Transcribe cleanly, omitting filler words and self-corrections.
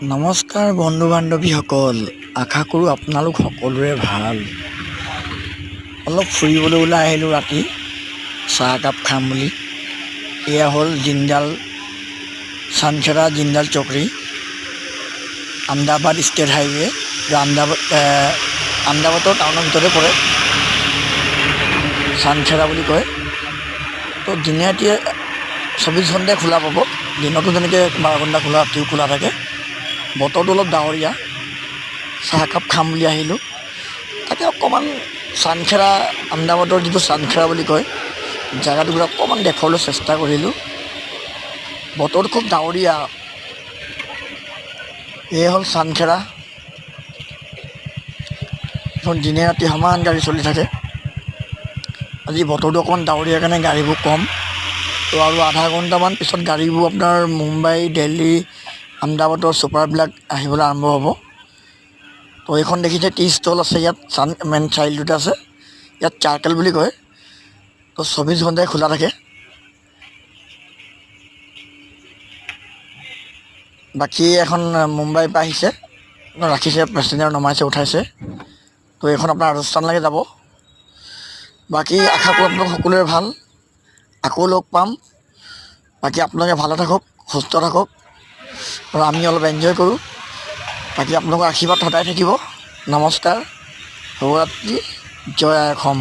নমস্কাৰ বন্ধু বান্ধৱীসকল, আশা কৰোঁ আপোনালোক সকলোৰে ভাল। অলপ ফুৰিবলৈ ওলাই আহিলোঁ ৰাতি, চাহ একাপ খাম বুলি। এয়া হ'ল জিন্দাল চানখেৰা জিন্দাল চকৰী, আহমেদাবাদ ষ্টেট হাইৱে। আহমেদাবাদৰ টাউনৰ ভিতৰতে পৰে, চানখেৰা বুলি কয়। তো দিনে ৰাতিয়ে 24 ঘণ্টাই খোলা পাব। দিনতো যেনেকৈ 12 ঘণ্টা খোলা, ৰাতিও খোলা থাকে। বতৰটো অলপ ডাৱৰীয়া, চাহ একাপ খাম বুলি আহিলোঁ। তাকে অকণমান চানখেৰা, আহমেদাবাদৰ যিটো চানখেৰা বুলি কয়, জেগাটুকুৰা অকণমান দেখুৱাবলৈ চেষ্টা কৰিলোঁ। বতৰটো খুব ডাৱৰীয়া। এয়ে হ'ল চানখেৰা। এখন দিনে ৰাতি সমান গাড়ী চলি থাকে। আজি বতৰটো অকণমান ডাৱৰীয়া কাৰণে গাড়ীবোৰ কম। তো আৰু আধা ঘণ্টামান পিছত গাড়ীবোৰ আপোনাৰ মুম্বাই, দিল্লী, আহমেদাবাদৰ ছুপাৰবিলাক আহিবলৈ আৰম্ভ হ'ব। তো এইখন দেখিছে টি ষ্টল আছে ইয়াত, মেইন চাৰিআলিটোতে আছে। ইয়াত চাৰ্কেল বুলি কয়। তো 24 ঘণ্টাই খোলা থাকে। বাকী এখন মুম্বাইৰ পৰা আহিছে, ৰাখিছে, পেছেঞ্জাৰ নমাইছে, উঠাইছে। তো এইখন আপোনাৰ ৰাজস্থানলৈকে যাব। বাকী আশা কৰোঁ আপোনালোক সকলোৰে ভাল, আকৌ লগ পাম। বাকী আপোনালোকে ভালে থাকক, সুস্থ থাকক, আৰু আমি অলপ এনজয় কৰোঁ। বাকী আপোনালোকৰ আশীৰ্বাদ সদায় থাকিব। নমস্কাৰ, শুভৰাত্ৰি, জয় আই অসম।